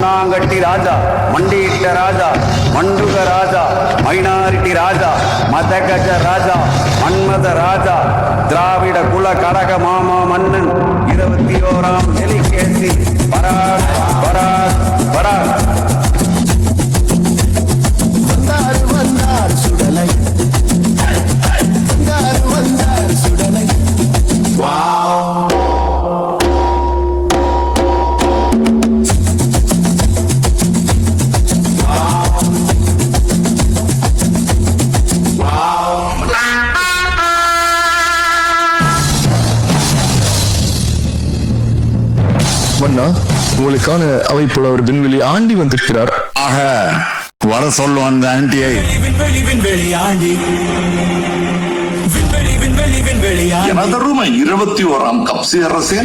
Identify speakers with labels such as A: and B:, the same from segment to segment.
A: நாங்கட்டி ராஜா, மண்டியிட்ட ராஜா, மண்டுக ராஜா, minority ராஜா, மதகஜ ராஜா, மன்மத ராஜா, திராவிட குல கடக மாமா மன்னன் 21ஆம் எலிகேசி பராக் பராக் பராக்.
B: வந்தார் சுடலை, வந்தார் சுடலை.
C: மன்னா, உங்களுக்கான அவை புலவர் விண்வெளி ஆண்டி வந்திருக்கிறார்.
D: ஆக வர சொல்லும் அந்த ஆண்டியை.
E: எனதருமை 21ஆம் கப்சி அரசே,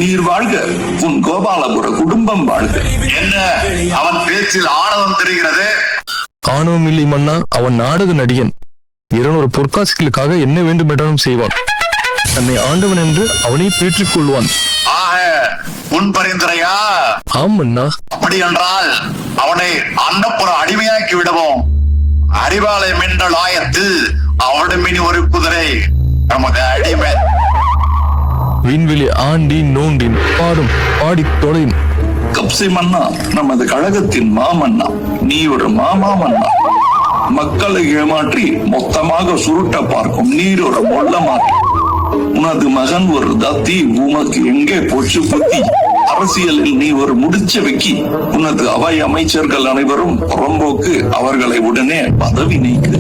E: நீர் வாழ்க, உன் கோபாலபுர குடும்பம் வாழ்க.
D: என்ன அவன் பேச்சில் ஆணவம் தெரிகிறது?
C: ஆணவம் இல்லை மன்னா, அவன் நாடக நடிகன். 200 பொற்காசுகளுக்காக என்ன வேண்டும் என்றாலும் செய்வான். தன்னை ஆண்டவன் என்று அவனை பேற்றிக் கொள்வான்.
D: ஆக உன் பரிந்துரையா?
C: ஆம் மன்னா.
D: அப்படி என்றால் அவனை அன்னப்புற அடிமையாக்கி விடுவோம். அறிவாலை மின்னல் ஆயத்து அவனின் ஒரு குதிரை நமது அடிமை.
C: விண்வெளி ஆண்டி நோண்டின் பாடும் பாடி தொலையும்.
E: கப்சி மன்னா நமது கழகத்தின் மாமன்னா, நீ ஒரு மாமா மன்னா. மக்களை ஏமாற்றி மொத்தமாக சுருட்ட பார்க்கும் நீர் ஒரு மொள்ள மாற்றி. உனது மகன் ஒரு தத்தி, உமக்கு எங்கே போச்சு புத்தி? அரசியலில் நீ ஒரு முடிச்ச வைக்கி. உனது அவை அமைச்சர்கள் அனைவரும் புறம்போக்கு, அவர்களை உடனே பதவி நீக்கு.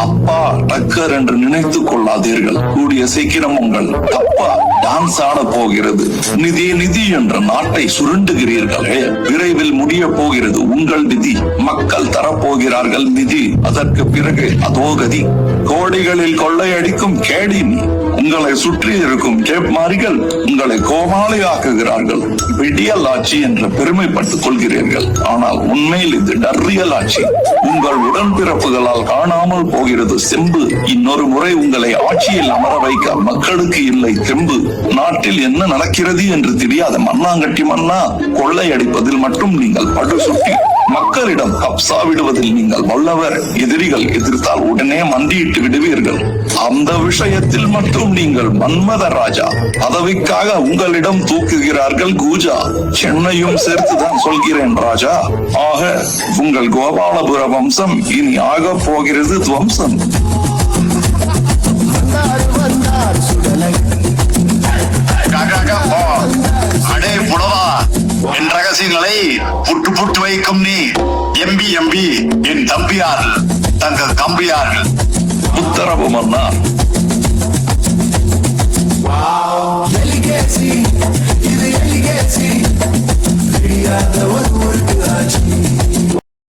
E: அப்பா டக்கர் என்று நினைத்துக் கொள்ளாதீர்கள். கூடிய சீக்கிரம் உங்கள் அப்பா டான்ஸ் ஆட போகிறது. நிதி நிதி என்ற நாட்டை சுருண்டுகிறீர்களே, விரைவில் முடிய போகிறது உங்கள் நிதி. மக்கள் தரப்போகிறார்கள் நிதி. அதற்கு பிறகு அதோ கதி. கோடிகளில் கொள்ளையடிக்கும் கேடி நீ. உங்களை சுற்றி இருக்கும் கேப்மாரிகள் உங்களை கோமாளி ஆக்குகிறார்கள். விடியல் ஆட்சி என்று பெருமைப்பட்டுக் கொள்கிறீர்கள். ஆனால் உண்மையில் இது டர்ரியல் ஆட்சி. உங்கள் உடன்பிறப்புகளால் காணாமல் போகிறது செம்பு. இன்னொரு முறை உங்களை ஆட்சியில் அமர வைக்க மக்களுக்கு இல்லை தெம்பு. நாட்டில் என்ன நடக்கிறது என்று தெரியாத மண்ணாங்கட்டி மன்னா, கொள்ளையடிப்பதில் மட்டும் நீங்கள் படு சுட்டி. மக்களிடம் கப்சா விடுவதில் நீங்கள் வல்லவர். எதிரிகள் எதிர்த்தால் உடனே மண்டியிட்டு விடுவீர்கள். அந்த விஷயத்தில் மட்டும் நீங்கள் மன்மத ராஜா. பதவிக்காக உங்களிடம் தூக்குகிறார்கள் கூஜா. சென்னையும் சேர்த்துதான் சொல்கிறேன் ராஜா. ஆக உங்கள் கோபாலபுர வம்சம் இனி ஆக போகிறது துவம்சம்.
B: வந்தார் சுடலை.
D: அடே புலவா, என் ரகசியங்களை புட்டு புட்டு வைக்கும் நீ. எம்பி எம்பி என் தம்பியார்கள், தங்கள் கம்பியார்கள்.
E: உத்தரவு மன்னா.